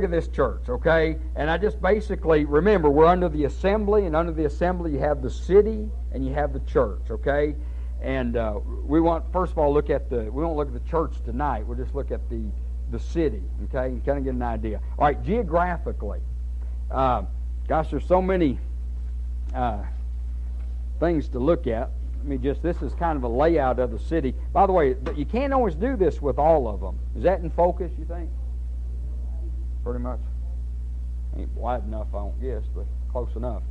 of this church, okay? And I just basically, remember, we're under the assembly, and under the assembly you have the city and you have the church, okay? And we want, first of all, we won't look at the church tonight. We'll just look at the city, okay? You kind of get an idea. All right, geographically, gosh, there's so many things to look at. This is kind of a layout of the city. By the way, you can't always do this with all of them. Is that in focus, you think? Pretty much. Ain't wide enough, I don't guess, but close enough.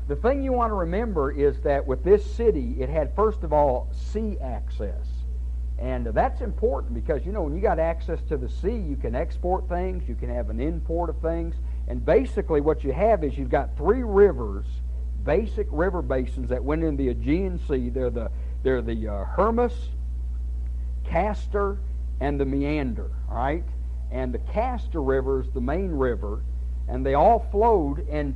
The thing you want to remember is that with this city, it had, first of all, sea access. And that's important because, when you got access to the sea, you can export things, you can have an import of things. And basically what you have is you've got three rivers, basic river basins that went in the Aegean Sea. They're the Hermus, Castor, and the Meander, all right? And the Castor River is the main river, and they all flowed. And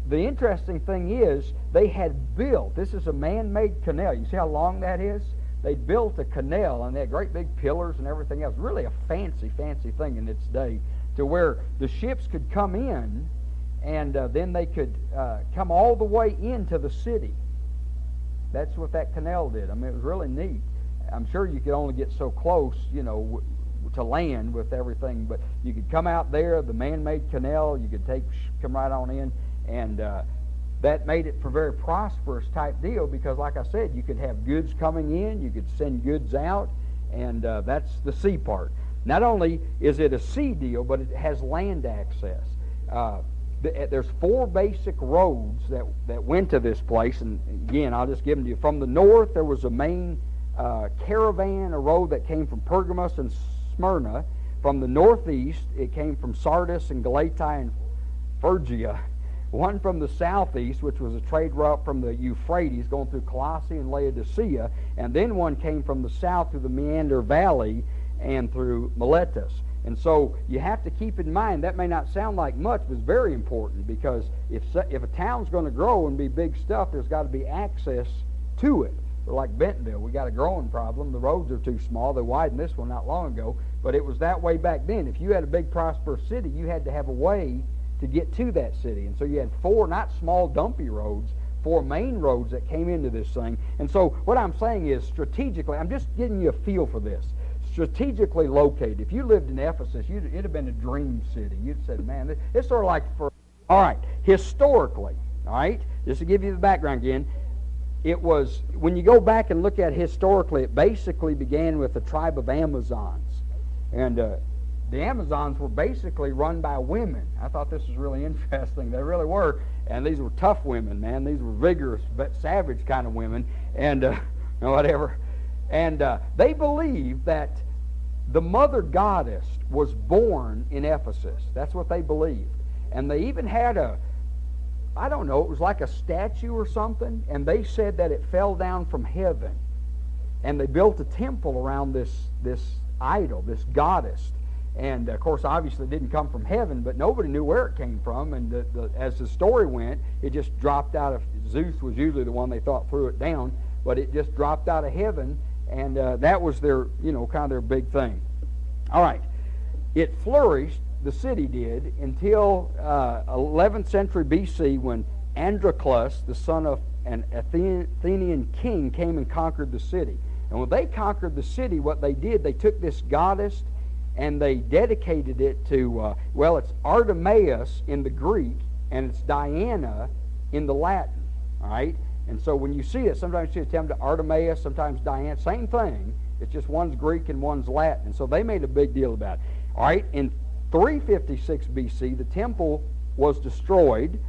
the interesting thing is they had built, this is a man-made canal. You see how long that is? They built a canal, and they had great big pillars and everything else. Really a fancy, fancy thing in its day, to where the ships could come in, and then they could come all the way into the city. That's what that canal did. It was really neat. I'm sure you could only get so close, to land with everything, but you could come out there, the man-made canal, you could come right on in, and that made it for a very prosperous type deal because, like I said, you could have goods coming in, you could send goods out, and that's the sea part. Not only is it a sea deal, but it has land access. There's four basic roads that went to this place, and again, I'll just give them to you. From the north, there was a main caravan, a road that came from Pergamos and Smyrna. From the northeast, it came from Sardis and Galatia and Phrygia. One from the southeast, which was a trade route from the Euphrates, going through Colossae and Laodicea, and then one came from the south through the Meander Valley and through Miletus. And so you have to keep in mind, that may not sound like much, but it's very important, because if a town's going to grow and be big stuff, there's got to be access to it. We're like Bentonville. We got a growing problem. The roads are too small. They widened this one not long ago, but it was that way back then. If you had a big prosperous city, you had to have a way to get to that city. And so you had four, not small dumpy roads, four main roads that came into this thing. And so what I'm saying is, strategically, I'm just giving you a feel for this. Strategically located. If you lived in Ephesus, it'd have been a dream city. You'd said, man, it's sort of like for... All right, historically, all right, just to give you the background again, it was, when you go back and look at historically, it basically began with the tribe of Amazons. And the Amazons were basically run by women. I thought this was really interesting. They really were. And these were tough women, man. These were vigorous, but savage kind of women. And whatever. And they believed that the mother goddess was born in Ephesus. That's what they believed. And they even had it was like a statue or something, and they said that it fell down from heaven. And they built a temple around this idol, this goddess. And, of course, obviously it didn't come from heaven, but nobody knew where it came from. And as the story went, it just dropped out of... Zeus was usually the one they thought threw it down, but it just dropped out of heaven. And that was their, kind of their big thing. All right. It flourished, the city did, until 11th century B.C. when Androclus, the son of an Athenian king, came and conquered the city. And when they conquered the city, what they did, they took this goddess and they dedicated it to, it's Artemis in the Greek, and it's Diana in the Latin. All right? And so when you see it, sometimes you see it termed Artemis, sometimes Diana, same thing. It's just one's Greek and one's Latin. And so they made a big deal about it. All right, in 356 B.C., the temple was destroyed,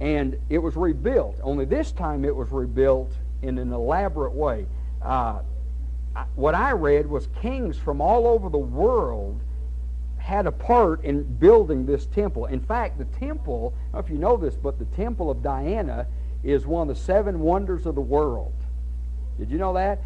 and it was rebuilt. Only this time it was rebuilt in an elaborate way. What I read was kings from all over the world had a part in building this temple. In fact, the temple, I don't know if you know this, but the temple of Diana is one of the 7 wonders of the world. Did you know that?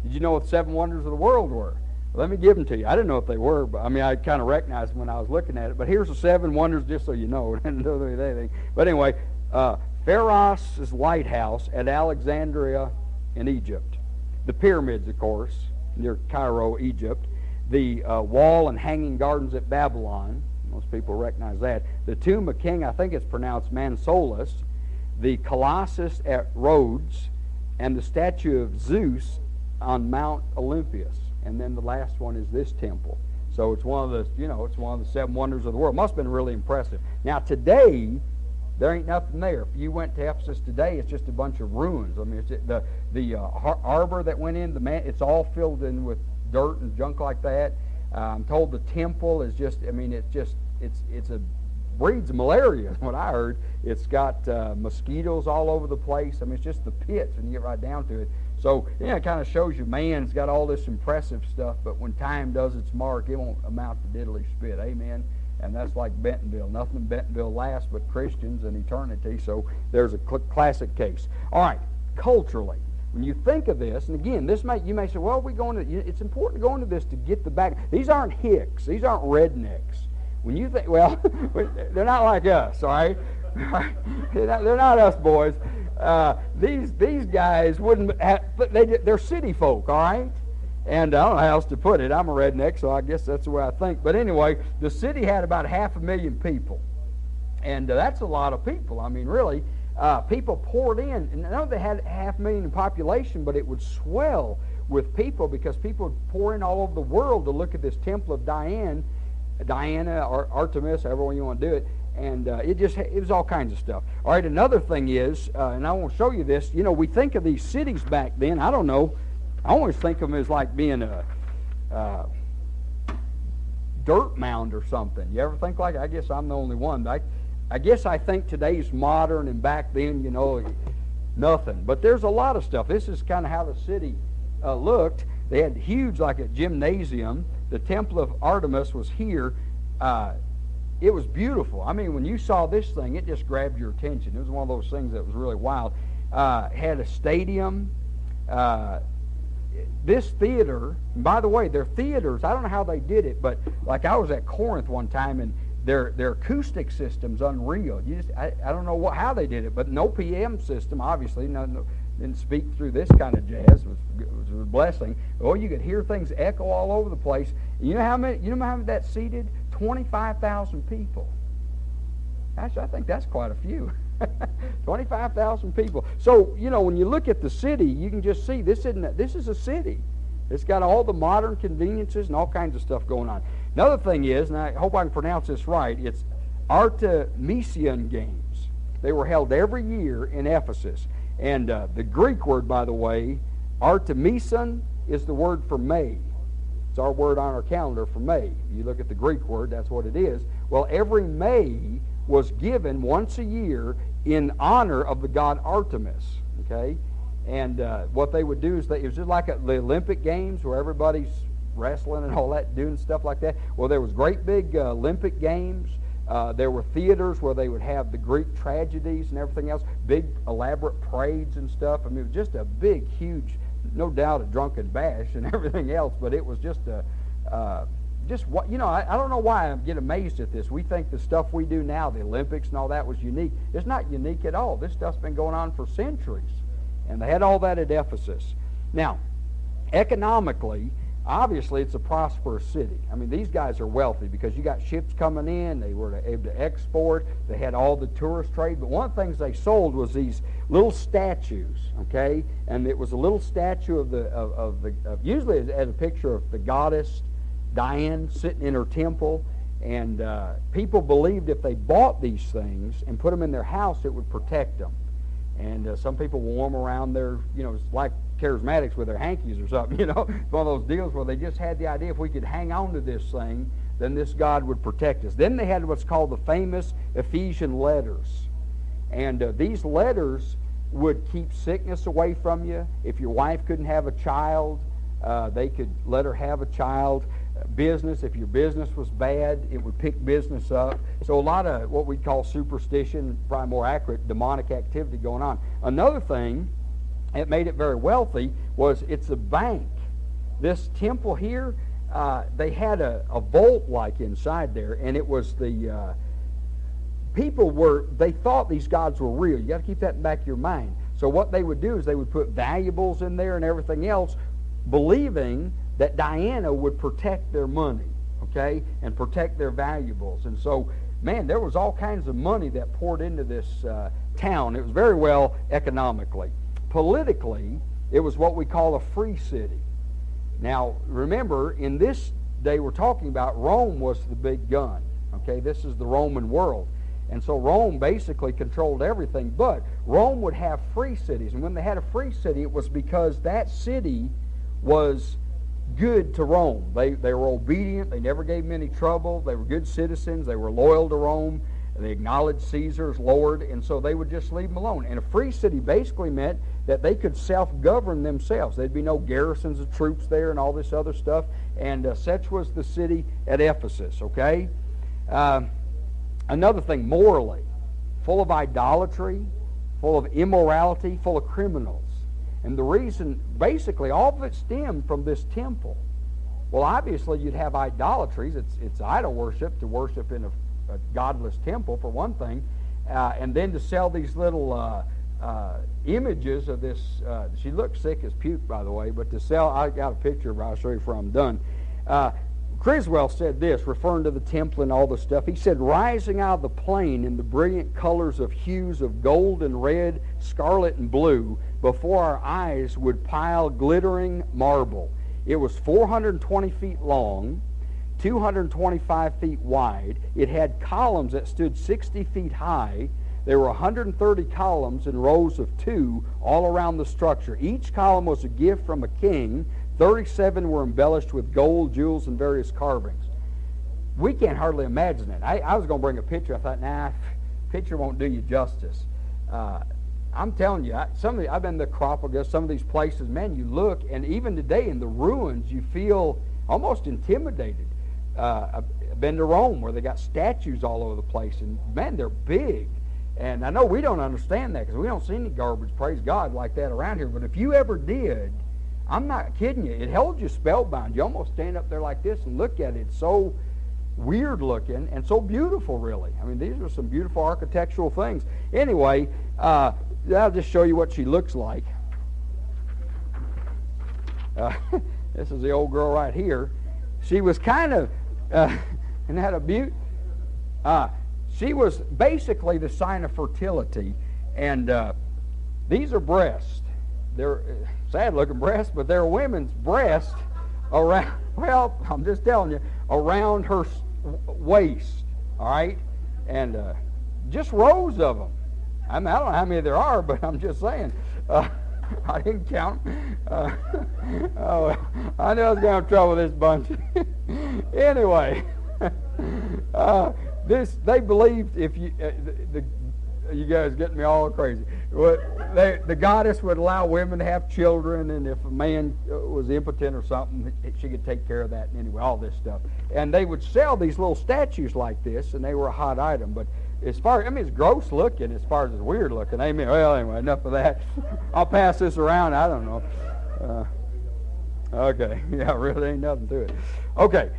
Did you know what the 7 wonders of the world were? Let me give them to you. I didn't know what they were, but I kind of recognized them when I was looking at it. But here's the 7 wonders, just so you know. I didn't know anything. But anyway, Pharos' lighthouse at Alexandria in Egypt. The pyramids, of course, near Cairo, Egypt. The wall and hanging gardens at Babylon. Most people recognize that. The tomb of King, I think it's pronounced Mansolus, the Colossus at Rhodes, and the statue of Zeus on Mount Olympus. And then the last one is this temple. So it's one of the, it's one of the 7 wonders of the world. Must have been really impressive. Now today, there ain't nothing there. If you went to Ephesus today, it's just a bunch of ruins. I mean, it's the harbor that went in, it's all filled in with dirt and junk like that. I'm told the temple is just, it's a breeds malaria, is what I heard. It's got mosquitoes all over the place. I mean, it's just the pits when you get right down to it. So, it kind of shows you man's got all this impressive stuff, but when time does its mark, it won't amount to diddly spit. Amen? And that's like Bentonville. Nothing in Bentonville lasts but Christians and eternity, so there's a classic case. All right, culturally, when you think of this, and again, you may say, well, it's important to go into this to get the back. These aren't hicks. These aren't rednecks. When you think, well, they're not like us, all right? They're not us boys. These guys wouldn't have, they're city folk, all right? And I don't know how else to put it. I'm a redneck, so I guess that's the way I think. But anyway, the city had about 500,000 people. And that's a lot of people. I mean, really, people poured in. And I know they had 500,000 in population, but it would swell with people because people would pour in all over the world to look at this temple of Diana, or Artemis, however way you want to do it. And it was all kinds of stuff. All right, another thing is, and I want to show you this, we think of these cities back then, I don't know, I always think of them as like being a dirt mound or something. You ever think like, I guess I'm the only one. I guess I think today's modern and back then, nothing. But there's a lot of stuff. This is kind of how the city looked. They had huge, like a gymnasium. The Temple of Artemis was here. It was beautiful. I mean, when you saw this thing, it just grabbed your attention. It was one of those things that was really wild. Had a stadium. This theater, and by the way, their theaters, I don't know how they did it, but like I was at Corinth one time, and their acoustic system's unreal. I don't know how they did it, but no PM system, obviously. No, didn't speak through this kind of jazz. It was a blessing. Oh, you could hear things echo all over the place. You know how many that seated? 25,000 people. Actually, I think that's quite a few. 25,000 people. So, when you look at the city, you can just see this is a city. It's got all the modern conveniences and all kinds of stuff going on. Another thing is, and I hope I can pronounce this right, it's Artemisian Games. They were held every year in Ephesus. And the Greek word, by the way, Artemision, is the word for May. It's our word on our calendar for May. You look at the Greek word, that's what it is. Well, every May was given once a year in honor of the god Artemis. Okay? And what they would do is it was just like the Olympic Games where everybody's wrestling and all that, doing stuff like that. Well, there was great big Olympic Games. There were theaters where they would have the Greek tragedies and everything else, big elaborate parades and stuff. I mean, it was just a big, huge, no doubt a drunken bash and everything else, but it was just I don't know why I get amazed at this. We think the stuff we do now, the Olympics and all that, was unique. It's not unique at all. This stuff's been going on for centuries. And they had all that at Ephesus. Now, economically, obviously it's a prosperous city. I mean, these guys are wealthy because you got ships coming in. They were able to export. They had all the tourist trade. But one of the things they sold was these little statues, okay? And it was a little statue of usually it had a picture of the goddess Diane sitting in her temple. And people believed if they bought these things and put them in their house, it would protect them. And some people will warm around their, it's like charismatics with their hankies or something, It's one of those deals where they just had the idea if we could hang on to this thing, then this God would protect us. Then they had what's called the famous Ephesian letters. And these letters would keep sickness away from you. If your wife couldn't have a child, they could let her have a child. Business, if your business was bad, it would pick business up. So a lot of what we call superstition, probably more accurate, demonic activity going on. Another thing that made it very wealthy was it's a bank. This temple here, they had a vault like inside there, and it was the they thought these gods were real. You got to keep that in the back of your mind. So what they would do is they would put valuables in there and everything else, believing that Diana would protect their money. okay, and protect their valuables. And so, man, there was all kinds of money that poured into this town. It was very well economically. Politically, it was what we call a free city. Now, remember, in this day we're talking about, Rome was the big gun. Okay, this is the Roman world. And so Rome basically controlled everything. But Rome would have free cities. And when they had a free city, it was because that city was good to Rome. They were obedient. They never gave them any trouble. They were good citizens. They were loyal to Rome. They acknowledged Caesar as Lord. And so they would just leave them alone. And a free city basically meant that they could self-govern themselves. There'd be no garrisons of troops there and all this other stuff. And such was the city at Ephesus, okay? Another thing, morally, full of idolatry, full of immorality, full of criminals. And the reason, basically, all of it stemmed from this temple. Well, obviously, you'd have idolatries. It's idol worship, to worship in a godless temple, for one thing. And then to sell these little images of this, she looks sick as puke, by the way, but to sell, I got a picture of her, I'll show you before I'm done. Criswell said this, referring to the temple and all the stuff. He said, rising out of the plain in the brilliant colors of hues of gold and red, scarlet and blue, before our eyes would pile glittering marble. It was 420 feet long, 225 feet wide. It had columns that stood 60 feet high. There were 130 columns in rows of 2 all around the structure. Each column was a gift from a king. 37 were embellished with gold, jewels, and various carvings. We can't hardly imagine it. I was going to bring a picture. I thought, nah, picture won't do you justice. I'm telling you, I've been to the Acropolis, some of these places, man, you look, and even today in the ruins, you feel almost intimidated. I've been to Rome where they got statues all over the place, and man, they're big. And I know we don't understand that because we don't see any garbage, praise God, like that around here. But if you ever did, I'm not kidding you, it held you spellbound. You almost stand up there like this and look at it. It's so weird looking and so beautiful, really. I mean, these are some beautiful architectural things. Anyway, I'll just show you what she looks like. This is the old girl right here. She was kind of, isn't that a beaut? She was basically the sign of fertility. And these are breasts. They're sad-looking breasts, but they're women's breasts around, well, I'm just telling you, around her waist, all right? And just rows of them. I don't know how many there are, but I'm just saying. I didn't count. I knew I was going to have trouble with this bunch. Anyway, they believed if you, you guys getting me all crazy. The goddess would allow women to have children, and if a man was impotent or something, she could take care of that. And anyway, all this stuff. And they would sell these little statues like this, and they were a hot item. But as far, I mean, it's gross looking as far as it's weird looking. Amen. Well, anyway, enough of that. I'll pass this around. I don't know. Okay. Yeah, really ain't nothing to it. Okay.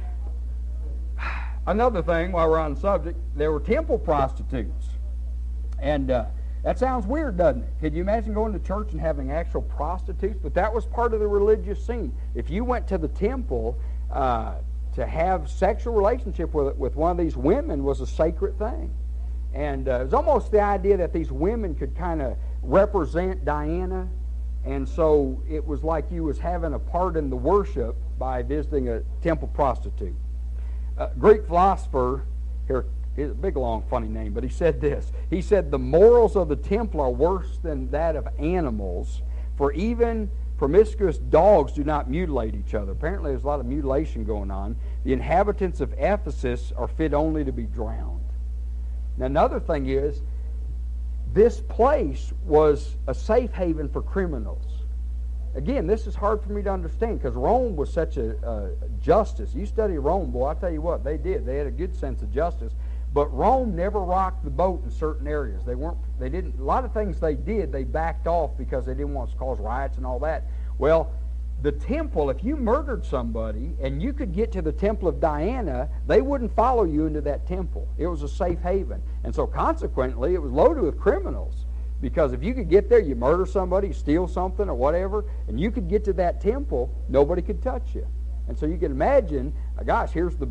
Another thing, while we're on the subject, there were temple prostitutes. And that sounds weird, doesn't it? Could you imagine going to church and having actual prostitutes? But that was part of the religious scene. If you went to the temple, to have sexual relationship with one of these women was a sacred thing. And it was almost the idea that these women could kind of represent Diana. And so it was like you was having a part in the worship by visiting a temple prostitute. Greek philosopher, here, he's a big, long, funny name, but he said this. He said, the morals of the temple are worse than that of animals, for even promiscuous dogs do not mutilate each other. Apparently there's a lot of mutilation going on. The inhabitants of Ephesus are fit only to be drowned. Now, another thing is, this place was a safe haven for criminals. Again, this is hard for me to understand because Rome was such a justice. You study Rome, boy, I tell you what, they did. They had a good sense of justice. But Rome never rocked the boat in certain areas. They didn't. A lot of things they did, they backed off because they didn't want to cause riots and all that. Well, the temple, if you murdered somebody and you could get to the temple of Diana, they wouldn't follow you into that temple. It was a safe haven. And so consequently, it was loaded with criminals. Because if you could get there, you murder somebody, steal something or whatever, and you could get to that temple, nobody could touch you. And so you can imagine, gosh, here's the